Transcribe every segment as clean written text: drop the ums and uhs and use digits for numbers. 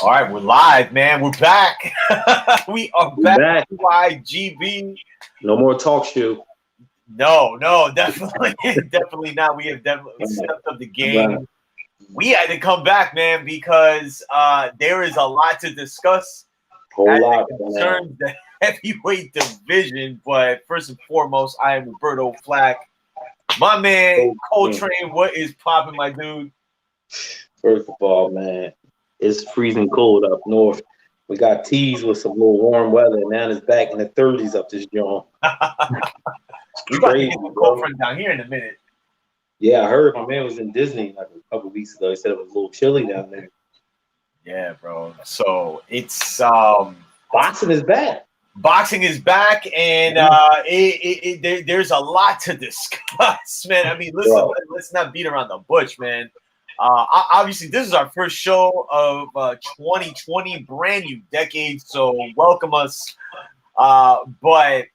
All right, we're live, man. We're back. We are We back. back. GYGB. No more talk show. No, definitely, definitely not. We have definitely Right. stepped up the Right. game. We had to come back, man, because there is a lot to discuss Whole as lot it going on. concerns the heavyweight division. But first and foremost, I am Roberto Flack. My man, Coltrane, what is popping, my dude? First of all, man, it's freezing cold up north. We got teased with some little warm weather, and now it's back in the 30s up this joint. We about to Crazy, get the bro. cold front down here in a minute. Yeah, I heard my man was in Disney like a couple weeks ago. He said it was a little chilly down there. Yeah, bro. So it's Boxing is back. boxing is back, and there's a lot to discuss, man. I mean, listen, Bro. let's not beat around the bush, man. Obviously, this is our first show of 2020, brand new decade. So welcome us. But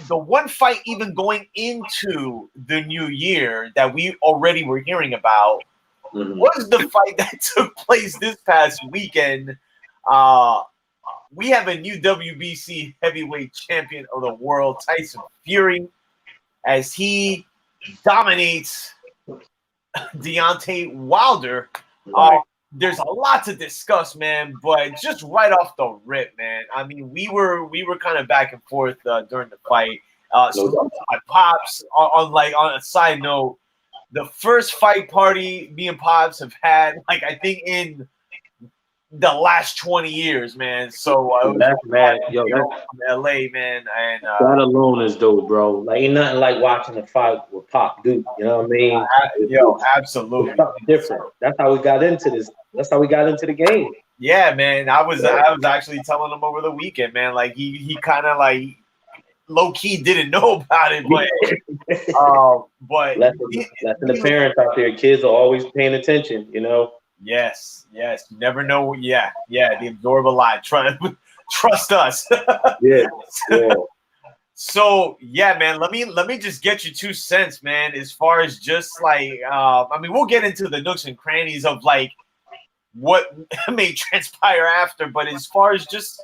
the one fight, even going into the new year, that we already were hearing about Mhm. was the fight that took place this past weekend. We have a new WBC heavyweight champion of the world, Tyson Fury, as he dominates Deontay Wilder. Right. There's a lot to discuss, man, but just right off the rip, man. I mean, we were kind of back and forth during the fight. So doubt. my pops on a side note, the first fight party me and pops have had, like, I think in the last 20 years, man. So it was That's mad. Yo, from that, LA, man, and that alone is dope, bro. Like, ain't nothing like watching a fight with Pop Duke. You know what I mean? It's absolutely. something different. That's how we got into this. That's how we got into the game. Yeah, man. I was actually telling him over the weekend, man. Like he kind of like low key didn't know about it, but Lesson the parents out there. Kids are always paying attention, you know? yes, you never know. Yeah, they absorb a lot. Trust us. Yeah. So yeah, man. Let me just get your 2 cents, man. As far as just like, I mean, we'll get into the nooks and crannies of like what may transpire after, but as far as just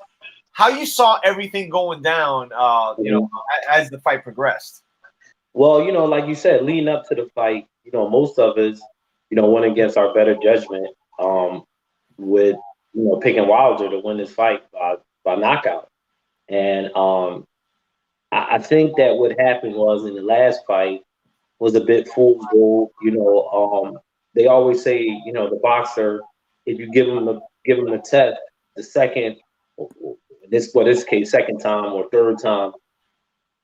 how you saw everything going down, as the fight progressed. Well, like you said, leading up to the fight, most of us, went against our better judgment, with, picking Wilder to win this fight by knockout. And I think that what happened was in the last fight was a bit fool's gold. They always say, the boxer, if you give him the test, the second, this case, second time or third time,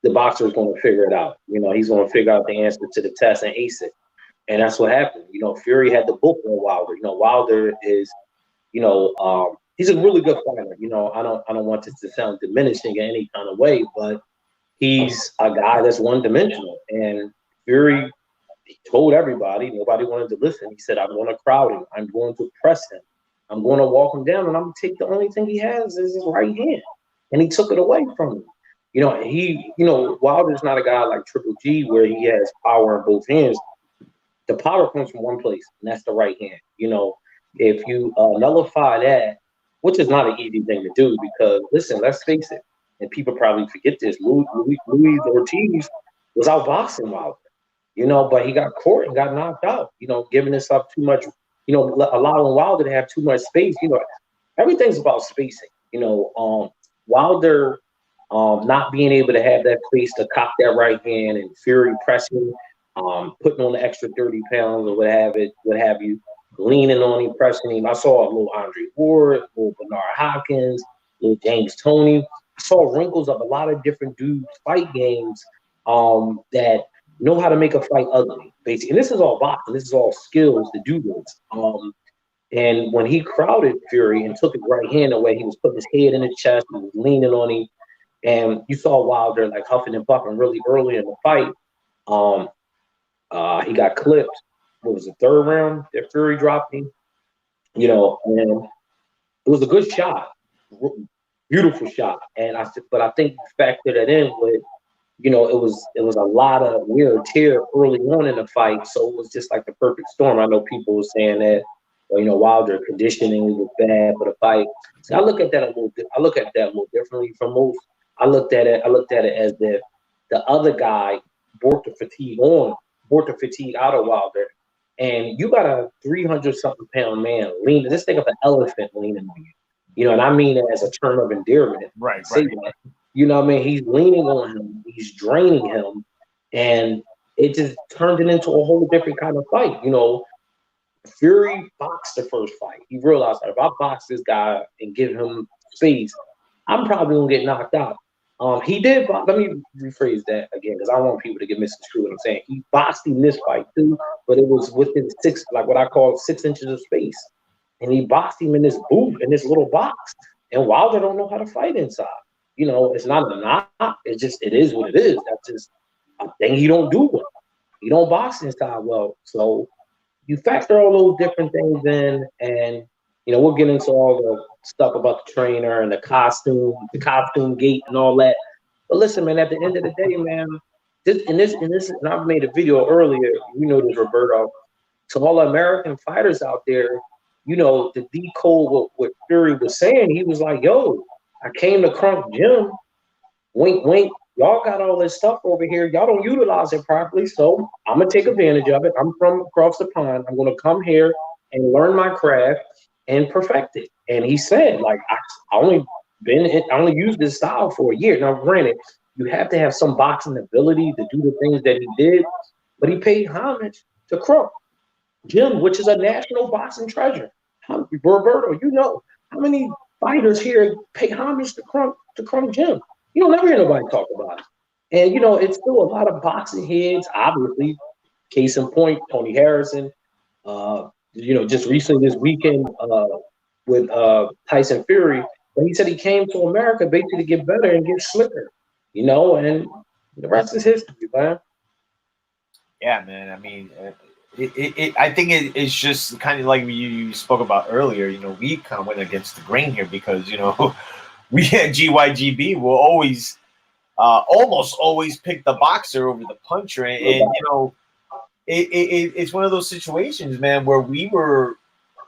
the boxer is going to figure it out. He's going to figure out the answer to the test and ace it. And that's what happened. Fury had the book on Wilder. Wilder is, he's a really good fighter. I don't want this to sound diminishing in any kind of way, but he's a guy that's one dimensional. And Fury, he told everybody, nobody wanted to listen. He said, I'm going to crowd him. I'm going to press him. I'm going to walk him down, and I'm going to take the only thing he has is his right hand. And he took it away from him. Wilder's not a guy like Triple G where he has power in both hands. The power comes from one place, and that's the right hand. If you nullify that, which is not an easy thing to do, because listen, let's face it, and people probably forget this. Louis Ortiz was outboxing Wilder, but he got caught and got knocked out. Giving this up too much, allowing Wilder to have too much space. Everything's about spacing. Wilder not being able to have that space to cock that right hand, and Fury pressing, putting on the extra 30 pounds or what have you, leaning on him, pressing him. I saw a little Andre Ward, a little Bernard Hopkins, a little James Toney. I saw wrinkles of a lot of different dudes fight games that know how to make a fight ugly, basically. And this is all boxing. This is all skills to do this. And when he crowded Fury and took his right hand away, he was putting his head in his chest, he was leaning on him. And you saw Wilder like huffing and puffing really early in the fight. He got clipped. What was the third round that Fury dropped him? And it was a good shot, beautiful shot. But I think you factor that in with, it was a lot of wear and tear early on in the fight, so it was just like the perfect storm. I know people were saying that Or, Wilder conditioning was bad for the fight. So I look at that a little. I look at that a little differently from most. I looked at it as if the other guy brought the fatigue out of Wilder, and you got a 300 something pound man leaning. Just think of an elephant leaning on you. And I mean it as a term of endearment. Right, Say right. that. What I mean? He's leaning on him. He's draining him, and it just turned it into a whole different kind of fight. Fury boxed the first fight. He realized that if I box this guy and give him space, I'm probably gonna get knocked out. He did. Let me rephrase that again because I don't want people to get misconstrued. What I'm saying, he boxed in this fight too, but it was within like what I call 6 inches of space, and he boxed him in this booth in this little box. And Wilder don't know how to fight inside. It's not a knock. It is what it is. That's just a thing he don't do well. He don't box inside well, so you factor all those different things in, and we'll get into all the stuff about the trainer and the costume gate and all that. But listen, man, at the end of the day, man, and I've made a video earlier. This, Roberto. To all American fighters out there, the decode what Fury was saying. He was like, "Yo, I came to Crunk Gym. Wink, wink. Y'all got all this stuff over here. Y'all don't utilize it properly. So I'm going to take advantage of it. I'm from across the pond. I'm going to come here and learn my craft and perfect it." And he said, like, I only used this style for a year. Now, granted, you have to have some boxing ability to do the things that he did, but he paid homage to Crunk Gym, which is a national boxing treasure. Roberto, how many fighters here pay homage to Crunk Gym? You don't never hear nobody talk about it. And, it's still a lot of boxing heads, obviously. Case in point, Tony Harrison. Just recently this weekend with Tyson Fury. But he said he came to America basically to get better and get slicker. And the rest is history, man. Yeah, man. I mean, I think it's just kind of like you spoke about earlier. We kind of went against the grain here because, we at GYGB will always, almost always pick the boxer over the puncher. And it's one of those situations, man, where we were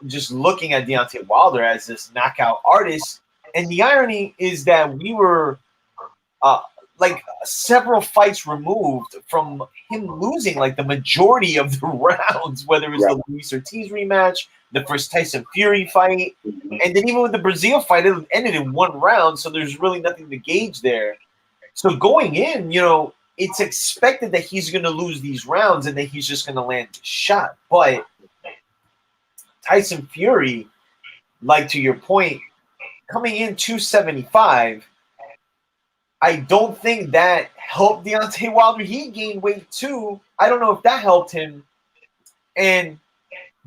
just looking at Deontay Wilder as this knockout artist. And the irony is that we were like several fights removed from him losing like the majority of the rounds, whether it's the Luis Ortiz rematch, the first Tyson Fury fight, and then even with the Brazil fight, it ended in one round, so there's really nothing to gauge there. So going in, it's expected that he's going to lose these rounds and that he's just going to land the shot. But Tyson Fury, like to your point, coming in 275, I don't think that helped Deontay Wilder. He gained weight too. I don't know if that helped him. And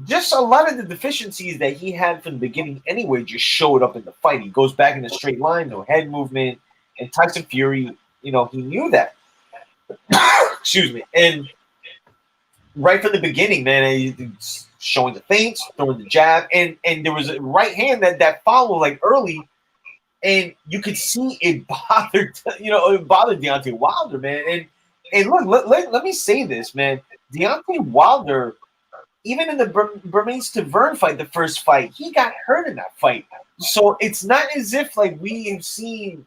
just a lot of the deficiencies that he had from the beginning anyway just showed up in the fight. He goes back in a straight line, no head movement. And Tyson Fury, he knew that. Excuse me. And right from the beginning, man, he's showing the feints, throwing the jab. And there was a right hand that followed like early. And you could see it bothered, it bothered Deontay Wilder, man. And look, let me say this, man. Deontay Wilder, even in the Bermane Tavern fight, the first fight, he got hurt in that fight. So it's not as if like we have seen,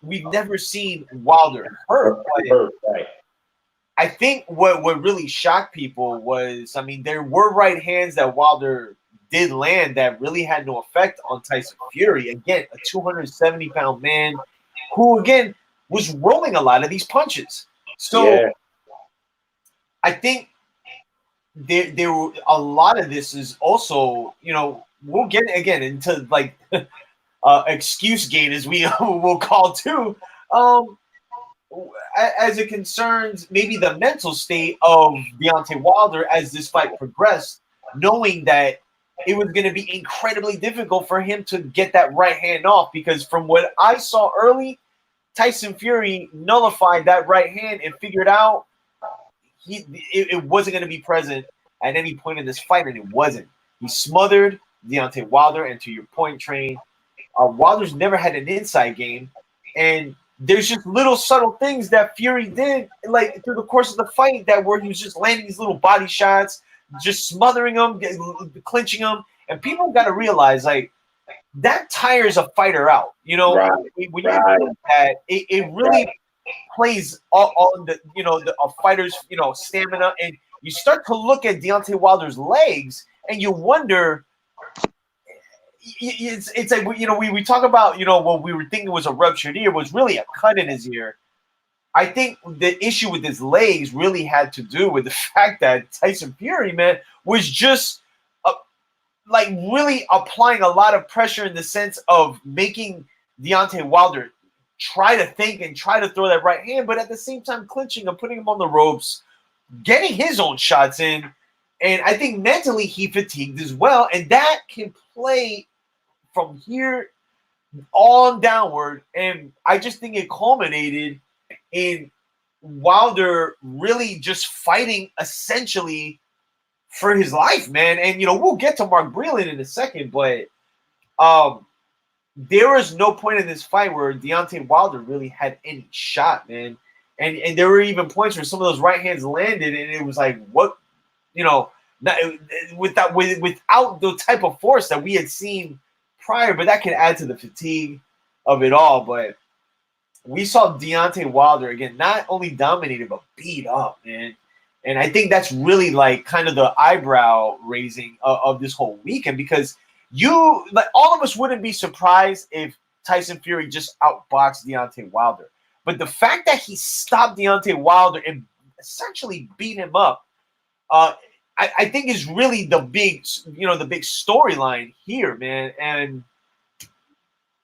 we've never seen Wilder hurt. Right. I think what really shocked people was, I mean, there were right hands that Wilder did land that really had no effect on Tyson Fury. Again, a 270-pound man who, again, was rolling a lot of these punches. So I think there were a lot of this is also, we'll get again into like excuse gate, as we will call too, as it concerns maybe the mental state of Deontay Wilder as this fight progressed, knowing that it was going to be incredibly difficult for him to get that right hand off, because from what I saw early, Tyson Fury nullified that right hand and figured out it wasn't going to be present at any point in this fight, and it wasn't. He smothered Deontay Wilder, and to your point, Train, Wilder's never had an inside game, and there's just little subtle things that Fury did like through the course of the fight that where he was just landing these little body shots, just smothering him, clinching him. And people got to realize, like, that tires a fighter out. You know, Right. when you're Right. doing that, it really plays on the, you know, a fighter's, you know, stamina. And you start to look at Deontay Wilder's legs, and you wonder. It's like, you know, we talk about, you know, what we were thinking was a ruptured ear was really a cut in his ear. I think the issue with his legs really had to do with the fact that Tyson Fury, man, was just like really applying a lot of pressure in the sense of making Deontay Wilder try to think and try to throw that right hand, but at the same time clinching and putting him on the ropes, getting his own shots in. And I think mentally he fatigued as well. And that can play from here on downward. And I just think it culminated in Wilder really just fighting essentially for his life, man. And, you know, we'll get to Mark Breland in a second, but there was no point in this fight where Deontay Wilder really had any shot, man. And there were even points where some of those right hands landed, and it was like, what, you know, without the type of force that we had seen prior, but that could add to the fatigue of it all. But we saw Deontay Wilder again, not only dominated but beat up, man. And I think that's really like kind of the eyebrow raising of this whole weekend, because like all of us wouldn't be surprised if Tyson Fury just outboxed Deontay Wilder. But the fact that he stopped Deontay Wilder and essentially beat him up, I think is really the big, you know, the big storyline here, man. And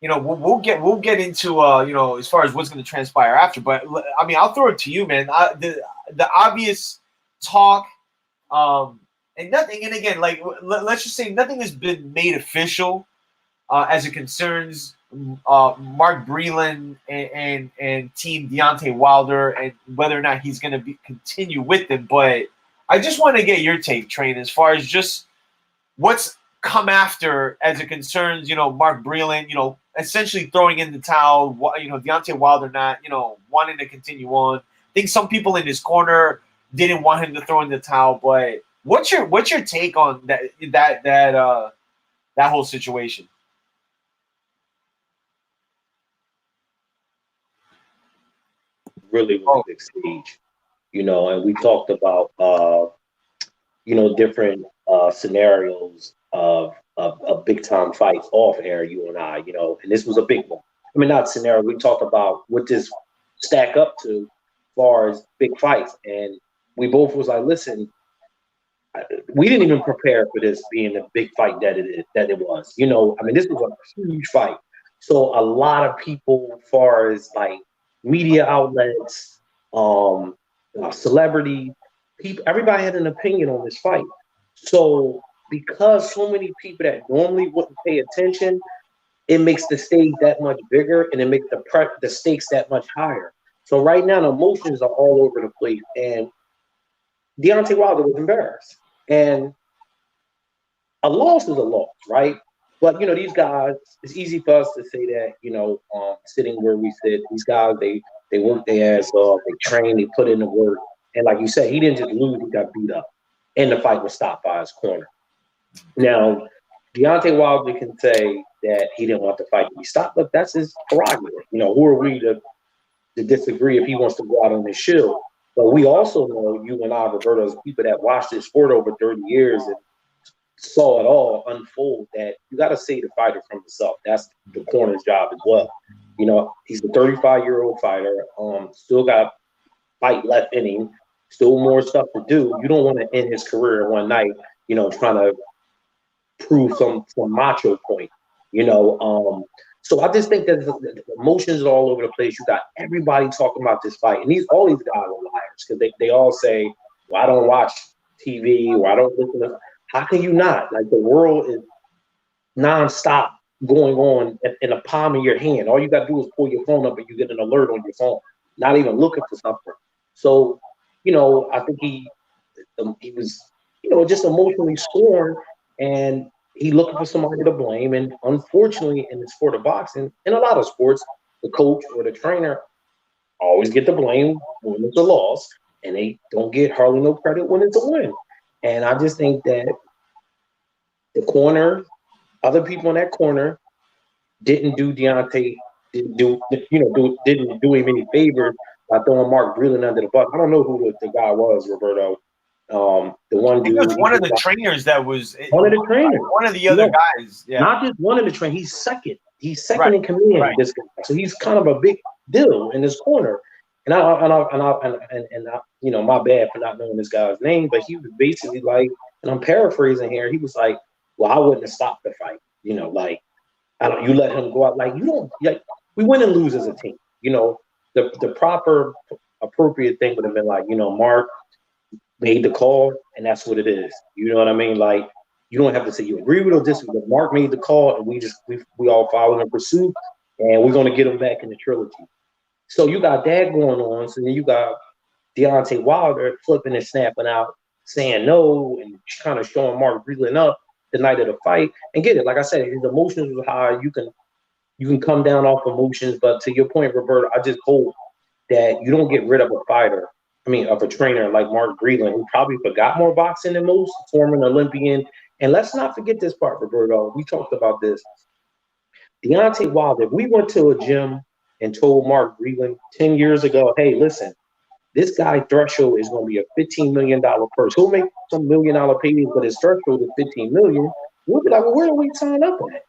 you know, we'll get into you know, as far as what's going to transpire after. But I mean, I'll throw it to you, man. The obvious talk, and nothing. And again, like let's just say nothing has been made official as it concerns Mark Breland and Team Deontay Wilder, and whether or not he's going to continue with them. But I just want to get your take, Train, as far as just what's come after as it concerns, you know, Mark Breland, you know, essentially throwing in the towel, you know, Deontay Wilder not, you know, wanting to continue on. I think some people in his corner didn't want him to throw in the towel, but what's your take on that whole situation? Really big stage, you know, and we talked about you know, different scenarios of big time fights off air, you and I, you know, and this was a big one. I mean, not scenario. We talked about what this stack up to as far as big fights, and we both was like, listen, we didn't even prepare for this being the big fight that it was. You know, I mean, this was a huge fight. So a lot of people, as far as like media outlets, celebrity people, everybody had an opinion on this fight. So because so many people that normally wouldn't pay attention, it makes the stage that much bigger, and it makes the stakes that much higher. So right now, the emotions are all over the place, and Deontay Wilder was embarrassed. And a loss is a loss, right? But you know, these guys, it's easy for us to say that, you know, sitting where we sit, these guys, they work their ass off, they train, they put in the work. And like you said, he didn't just lose, he got beat up. And the fight was stopped by his corner. Now, Deontay Wilder can say that he didn't want the fight to be stopped, but that's his prerogative. You know, who are we to disagree if he wants to go out on his shield? But we also know, you and I, Roberto, as people that watched this sport over 30 years and saw it all unfold, that you got to save the fighter from himself. That's the corner's job as well. You know, he's a 35-year-old fighter, still got fight left in him, still more stuff to do. You don't want to end his career in one night, you know, trying to prove some macho point, you know. So I just think that the emotions are all over the place. You got everybody talking about this fight, and all these guys are liars, because they all say, well, I don't watch TV, or I don't listen to. How can you not? Like, the world is nonstop going on in the palm of your hand. All you got to do is pull your phone up and you get an alert on your phone, not even looking for something. So, you know, I think he was, you know, just emotionally scorned, and he looking for somebody to blame. And unfortunately, in the sport of boxing, in a lot of sports, the coach or the trainer always get the blame when it's a loss, and they don't get hardly no credit when it's a win. And I just think that the corner, other people in that corner, didn't do Deontay, didn't do him any favors by throwing Mark Breland under the bus. I don't know who the guy was, Roberto. The I one think it dude, was one of the trainers that was one of the trainers, one of the other guys. Yeah, not just one of the trainers. He's second. He's second right, in command. right. This guy, so he's kind of a big deal in this corner. And my bad for not knowing this guy's name, but he was basically like, and I'm paraphrasing here. He was like, "Well, I wouldn't have stopped the fight. Like, I don't. You let him go out. Like, you don't. Like, we win and lose as a team. The proper, appropriate thing would have been like, Mark made the call, and that's what it is. You know what I mean? Like, you don't have to say you agree with or disagree. But Mark made the call, and we all follow in pursuit, and we're going to get him back in the trilogy. So you got that going on. So then you got Deontay Wilder flipping and snapping out, saying no, and kind of showing Mark Breland up the night of the fight. And get it, like I said, his emotions were high. You can come down off emotions, but to your point, Roberto, I just hope that you don't get rid of a fighter. Of a trainer like Mark Breland, who probably forgot more boxing than most, former Olympian. And let's not forget this part, Roberto. We talked about this. Deontay Wilder, if we went to a gym and told Mark Breland 10 years ago, hey, listen, this guy threshold is going to be a $15 million purse. He'll make some $1 million payments, but his threshold is $15 million. We'll be like, well, where do we sign up at?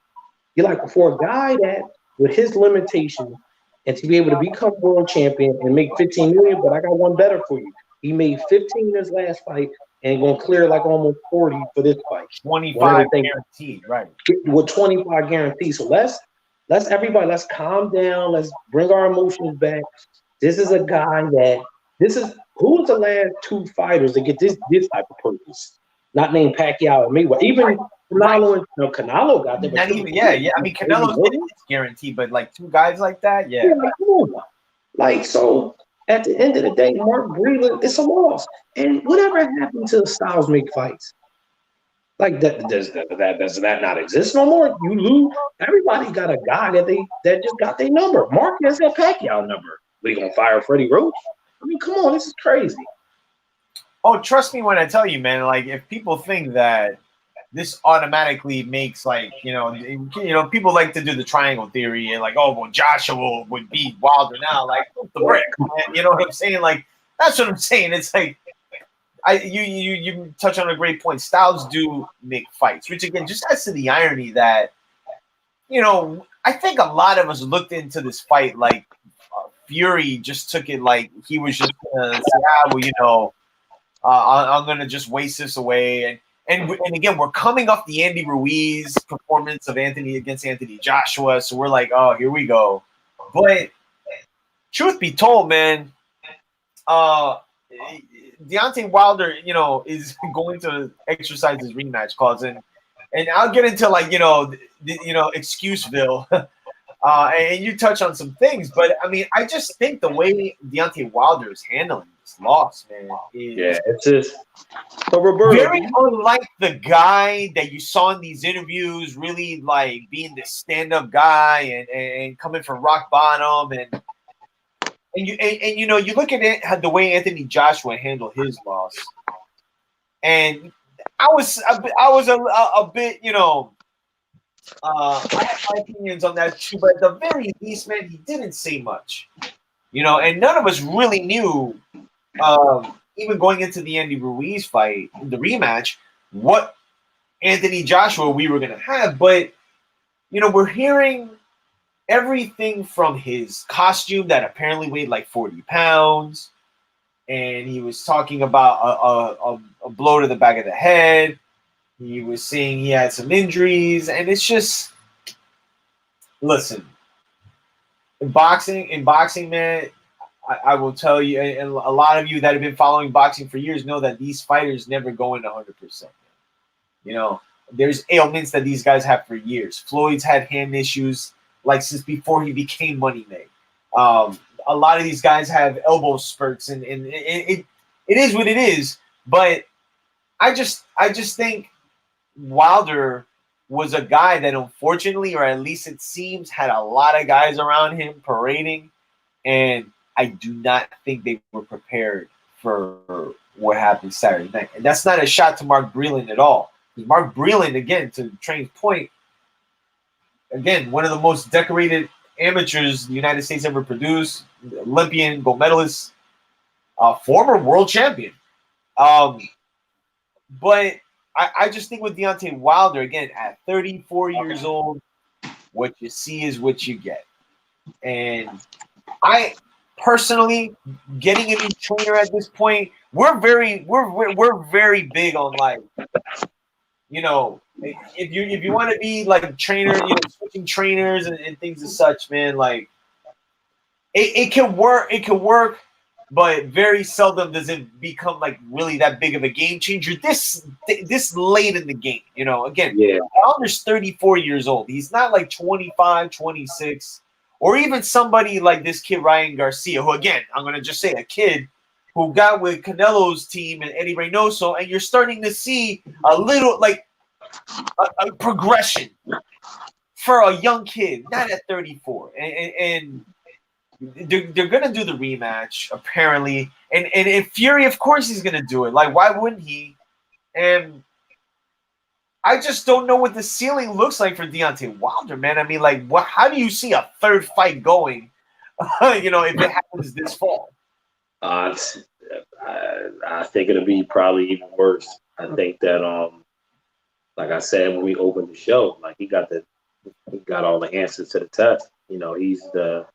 You're like, for a guy that, with his limitations, and to be able to become world champion and make 15 million, but I got one better for you. He made 15 in his last fight and going to clear like almost 40 for this fight. 25 guaranteed, right? With 25 guaranteed. So let's calm down. Let's bring our emotions back. This is a guy who was the last two fighters to get this type of purpose? Not named Pacquiao and Mayweather. Even Canelo Canelo got there. Not even, yeah. Canelo's guaranteed, but like two guys like that, yeah. So at the end of the day, Mark Breland, it's a loss. And whatever happened to Styles make fights? Like that does that not exist no more? You lose. Everybody got a guy that just got their number. Mark has that Pacquiao number. They gonna fire Freddie Roach? Come on, this is crazy. Oh, trust me when I tell you, man. Like, if people think that this automatically makes people like to do the triangle theory and like, oh, well, Joshua would beat Wilder now. Like, the brick, man. You know what I'm saying? Like, that's what I'm saying. It's like, you touch on a great point. Styles do make fights, which again just adds to the irony that, I think a lot of us looked into this fight like Fury just took it like he was just gonna say, I'm gonna just waste this away. And again, we're coming off the Andy Ruiz performance of Anthony against Anthony Joshua, so we're like, oh, here we go. But truth be told, man, Deontay Wilder, is going to exercise his rematch clause, and I'll get into Excuseville, and you touch on some things, but I just think the way Deontay Wilder is handling this loss, man, is it's just Roberto, very unlike the guy that you saw in these interviews, really like being this stand-up guy and coming from rock bottom and you look at it, the way Anthony Joshua handled his loss, and I was a bit, I have my opinions on that too, but at the very least, man, he didn't say much, and none of us really knew, even going into the Andy Ruiz fight, the rematch, what Anthony Joshua we were gonna have, but we're hearing everything from his costume that apparently weighed like 40 pounds. And he was talking about a blow to the back of the head. He was saying he had some injuries. And it's just, listen, in boxing, man, I will tell you, and a lot of you that have been following boxing for years know that these fighters never go in 100%. There's ailments that these guys have for years. Floyd's had hand issues like since before he became Money May. A lot of these guys have elbow spurts, and it is what it is. But I just think Wilder was a guy that unfortunately, or at least it seems, had a lot of guys around him parading, and I do not think they were prepared for what happened Saturday night. And that's not a shot to Mark Breland at all. Mark Breland, again, to Train's point, again, one of the most decorated amateurs the United States ever produced, Olympian, gold medalist, former world champion. But I just think with Deontay Wilder, again, at 34 years old, what you see is what you get. And I personally, getting a new trainer at this point, we're very big on, like, you know, if you want to be like a trainer, you know, switching trainers and things as such, man, like it can work. It can work, but very seldom does it become like really that big of a game changer. This late in the game, you know. Again, Wilder's 34 years old. He's not like 25, 26, or even somebody like this kid Ryan Garcia, who, again, I'm gonna just say a kid who got with Canelo's team and Eddie Reynoso, and you're starting to see a little like a progression for a young kid, not at 34, and they're gonna do the rematch apparently, and Fury, of course, he's gonna do it. Like, why wouldn't he? And I just don't know what the ceiling looks like for Deontay Wilder, man. I mean, like, what? How do you see a third fight going? You know, if it happens this fall. I think it'll be probably even worse. I think that, like I said when we opened the show, like he got all the answers to the test. You know, he's the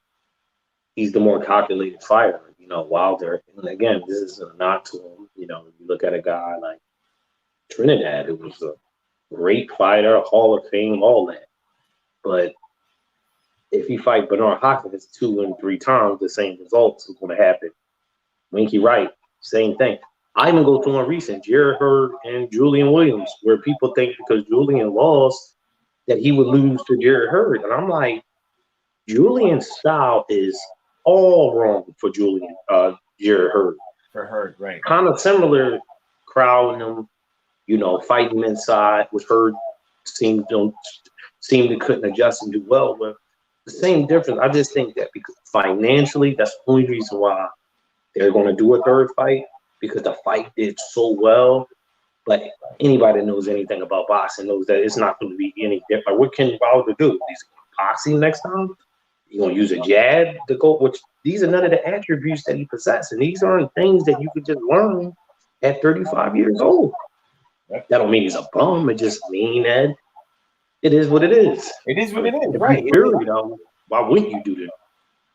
more calculated fighter. You know, Wilder. And again, this is a knock to him. You know, you look at a guy like Trinidad, who was a great fighter, Hall of Fame, all that. But if you fight Bernard Hopkins 2 and 3 times, the same results is going to happen. Winky Wright, same thing. I even go through one recent, Jared Hurd and Julian Williams, where people think because Julian lost that he would lose to Jared Hurd. And I'm like, Julian's style is all wrong for Jared Hurd. For Hurd, right. Kind of similar crowding him, you know, fighting him inside, which Hurd seemed to couldn't adjust and do well with. The same difference. I just think that because financially, that's the only reason why they're going to do a third fight, because the fight did so well. But anybody that knows anything about boxing knows that it's not going to be any different. What can Wilder do? He's boxing next time? He's going to use a jab to go, which these are none of the attributes that he possesses. And these aren't things that you could just learn at 35 years old. That don't mean he's a bum. It just means that it is what it is. It is what it is, right? You know, why wouldn't you do this?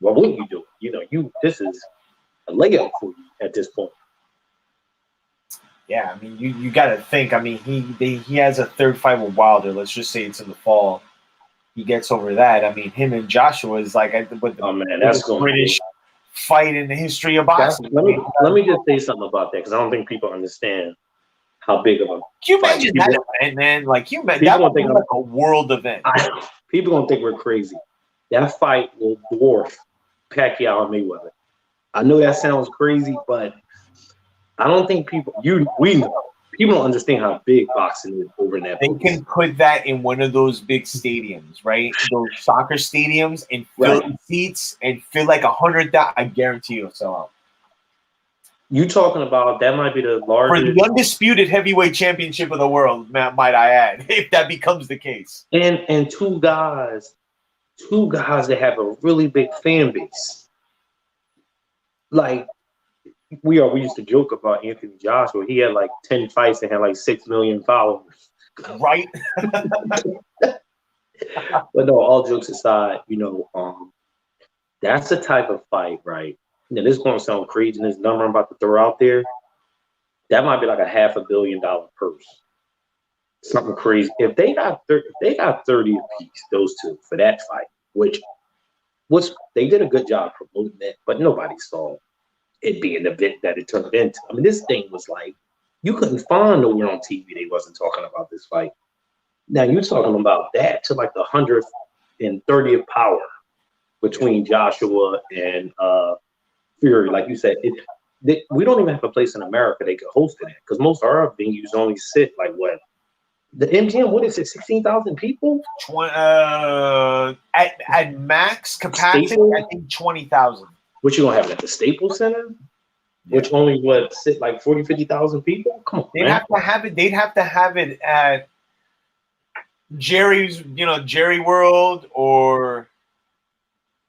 Why wouldn't you do it? You know, this is a layup for you at this point. Yeah, I mean, you got to think. I mean, he has a third fight with Wilder. Let's just say it's in the fall. He gets over that. I mean, him and Joshua is like that's the British fight in the history of boxing. Let me just say something about that, because I don't think people understand how big of a. Can you imagine that event, man? Like, that would be like a world event. People don't think we're crazy. That fight will dwarf Pacquiao and Mayweather. I know that sounds crazy, but I don't think people don't understand how big boxing is over in that. They can put that in one of those big stadiums, right? Those soccer stadiums, and fill the seats and fill like 100,000. I guarantee you'll sell out. You talking about that might be the largest for the undisputed heavyweight championship of the world, might I add, if that becomes the case. And two guys that have a really big fan base. Like we used to joke about Anthony Joshua. He had like 10 fights and had like 6 million followers. Right. But no, all jokes aside, you know, that's the type of fight, right? Now this is gonna sound crazy, and this number I'm about to throw out there, that might be like a $500 million purse. Something crazy. If they got 30 apiece, those two, for that fight, which they did a good job promoting it, but nobody saw it being the event that it turned into. I mean, this thing was like, you couldn't find nowhere on TV they wasn't talking about this fight. Now you're talking about that to like the 130th power between Joshua and Fury. Like you said, we don't even have a place in America they could host it in, because most of our venues only sit like what? The MGM, what is it, 16,000 people? At max capacity, I think 20,000. What you gonna have it at the Staples Center? which only sit like 40, 50,000 people. Come on, They'd man. have to have it. They'd have to have it at Jerry's, Jerry World, or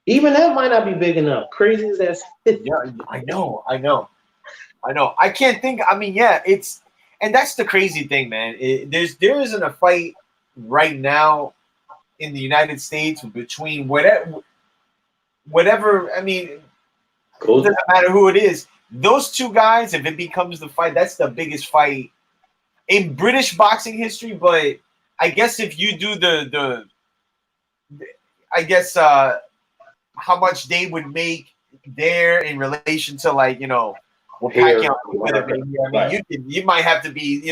Even that might not be big enough. Crazy as that. yeah, I know. I can't think. I mean, yeah, and that's the crazy thing, man. There isn't a fight right now in the United States between whatever. I mean, it doesn't matter who it is. Those two guys, if it becomes the fight, that's the biggest fight in British boxing history. But I guess if you do I guess how much they would make there in relation to what Pacquiao with it, maybe. I mean, you might have to be,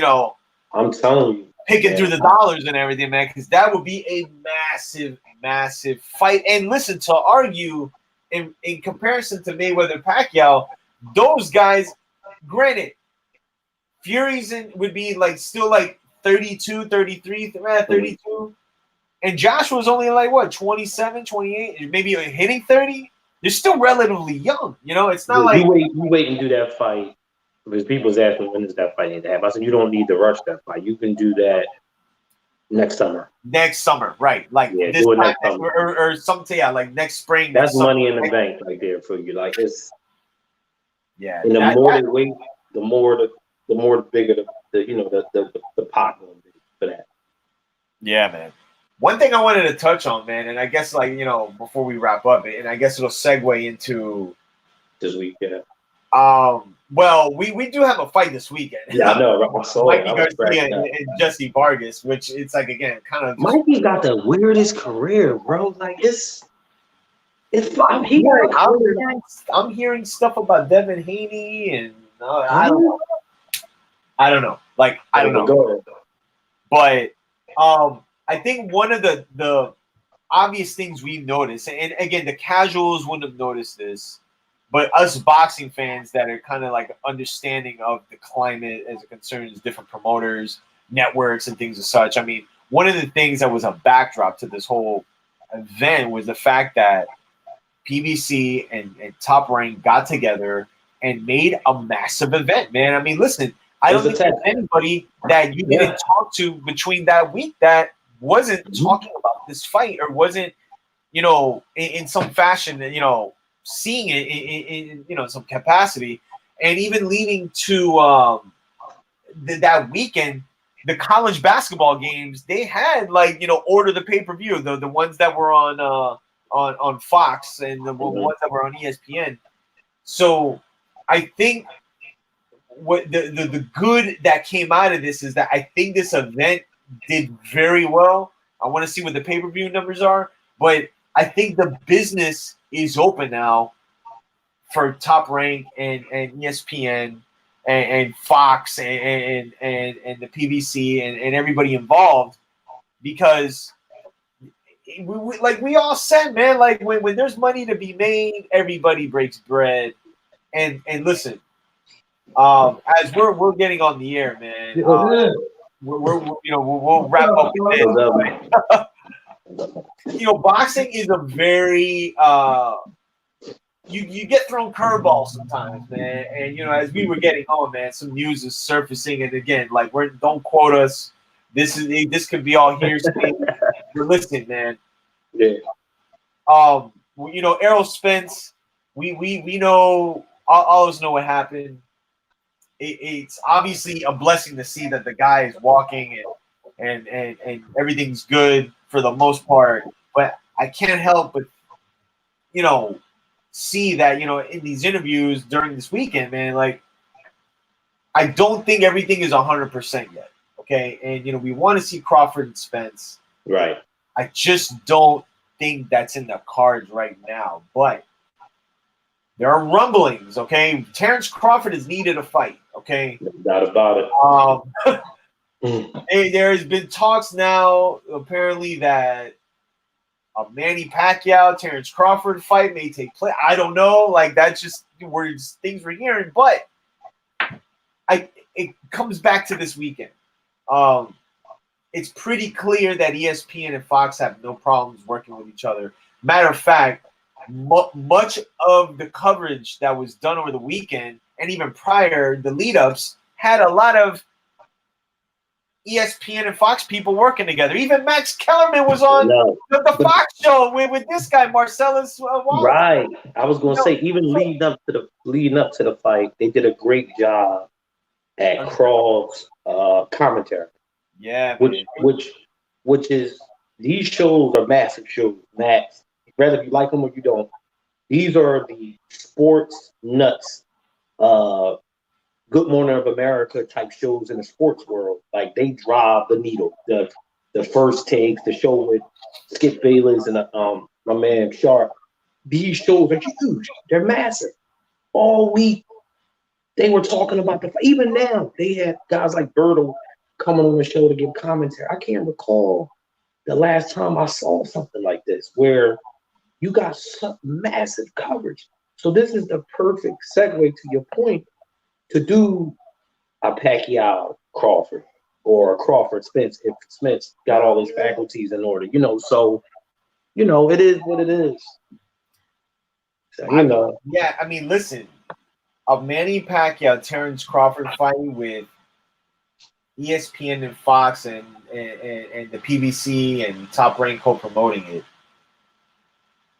I'm telling you, picking through the dollars and everything, man, because that would be a massive, massive fight. And listen, to argue in comparison to Mayweather Pacquiao, those guys, granted, Fury's would be still 32, 33, 32. And Josh was only 27, 28, maybe hitting 30. They're still relatively young. It's not you wait and do that fight. Because people's asking when does that fight need to happen. I said you don't need to rush that fight. You can do that next summer. Next summer, right? This do it time, next summer. or something, next spring. That's money in the bank right there for you. It's And the more they wait, the more bigger the pot will be for that. Yeah, man. One thing I wanted to touch on, man, and I guess before we wrap up, and I guess it'll segue into this weekend. Well, we do have a fight this weekend. Yeah, I know. Mikey Garcia and Jesse Vargas, which it's again kind of. Mikey got the weirdest career, bro. I'm hearing stuff about Devin Haney, and I don't know. I don't know. I don't know. But I think one of the obvious things we noticed, and again, the casuals wouldn't have noticed this, but us boxing fans that are kind of understanding of the climate as it concerns different promoters, networks, and things as such. I mean, one of the things that was a backdrop to this whole event was the fact that PBC and Top Rank got together and made a massive event, man. I mean, listen, I don't think there's anybody that you didn't talk to between that week that wasn't talking about this fight or wasn't, in some fashion, seeing it in some capacity, and even leading to that weekend, the college basketball games, they had order the pay-per-view, the ones that were on Fox and the ones that were on ESPN. So I think what the good that came out of this is that I think this event did very well. I want to see what the pay-per-view numbers are, but I think the business is open now for Top Rank and ESPN and Fox and the PBC and everybody involved, because we all said, man, when there's money to be made, everybody breaks bread. And listen, as we're getting on the air, man, we'll wrap up with this. Boxing is a very you get thrown curveballs sometimes, man. And as we were getting on, man, some news is surfacing, and again, don't quote us. This could be all hearsay. You're listening, man. Yeah. Errol Spence, we know, all of us know what happened. It's obviously a blessing to see that the guy is walking and everything's good for the most part. But I can't help but see that in these interviews during this weekend, man, I don't think everything is 100% yet. Okay, and we want to see Crawford and Spence. Right. I just don't think that's in the cards right now. But there are rumblings. Okay, Terrence Crawford has needed a fight. Okay, no doubt about it. There has been talks now, apparently, that a Manny Pacquiao Terrence Crawford fight may take place. I don't know. That's just things we're hearing. But it comes back to this weekend. It's pretty clear that ESPN and Fox have no problems working with each other. Matter of fact, much of the coverage that was done over the weekend and even prior, the lead-ups had a lot of ESPN and Fox people working together. Even Max Kellerman was on the Fox show with this guy Marcellus Wallace. Right. I was going to say, even leading up to the fight, they did a great job at Crawl's commentary. Yeah, which is, these shows are massive shows. Max, whether you like them or you don't, these are the sports nuts. Good Morning of America type shows in the sports world. Like, they drive the needle. The first takes, the show with Skip Bayless and my man Sharp. These shows are huge. They're massive. All week they were talking about even now they had guys like Berto coming on the show to give commentary. I can't recall the last time I saw something like this where you got some massive coverage. So this is the perfect segue to your point to do a Pacquiao Crawford or a Crawford Spence if Spence got all his faculties in order, so it is what it is. So, yeah, I mean, listen, a Manny Pacquiao Terrence Crawford fight with ESPN and Fox and the PBC and Top Rank co-promoting it.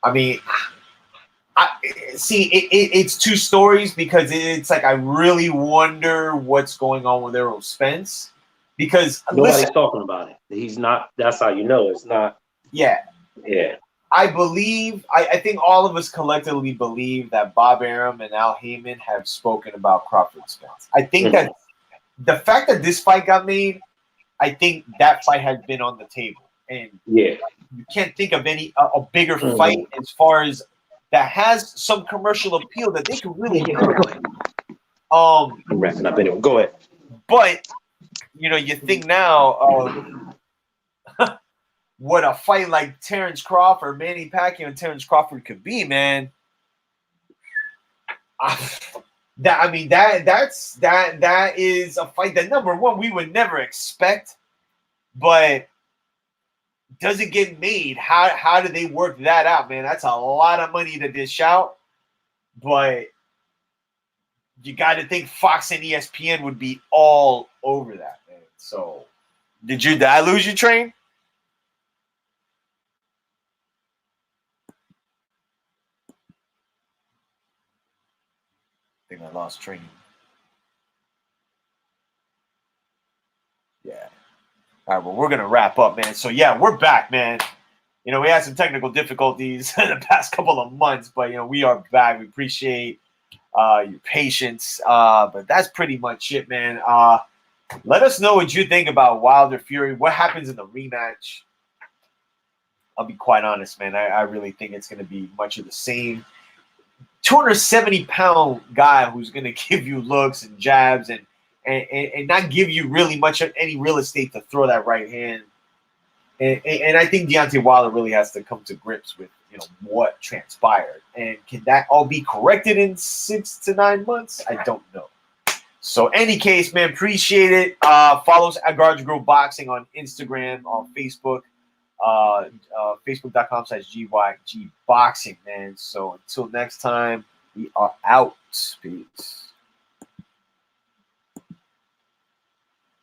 I mean, it's two stories because it's like I really wonder what's going on with Errol Spence because nobody's talking about it. He's not. That's how you know it's not. Yeah. I think all of us collectively believe that Bob Arum and Al Heyman have spoken about Crawford Spence. I think that the fact that this fight got made, I think that fight has been on the table, and you can't think of any a bigger fight as far as that has some commercial appeal that they could really do. I'm wrapping up anyway. Go ahead. But you think now what a fight like Terrence Crawford, Manny Pacquiao, and Terrence Crawford could be, man. That is a fight that, number one, we would never expect, but does it get made? How do they work that out, man? That's a lot of money to dish out, but you got to think Fox and ESPN would be all over that, man. So, did I lose you, Train? I think I lost Train. Yeah. All right, well, we're going to wrap up, man. So, yeah, we're back, man. We had some technical difficulties in the past couple of months, but, we are back. We appreciate your patience. But that's pretty much it, man. Let us know what you think about Wilder Fury. What happens in the rematch? I'll be quite honest, man. I really think it's going to be much of the same. 270-pound guy who's going to give you looks and jabs and not give you really much of any real estate to throw that right hand. And I think Deontay Wilder really has to come to grips with what transpired. And can that all be corrected in 6 to 9 months? I don't know. So any case, man, appreciate it. Follow us at Garage Grove Boxing on Instagram, on Facebook. Facebook.com/GYG Boxing, man. So until next time, we are out. Peace.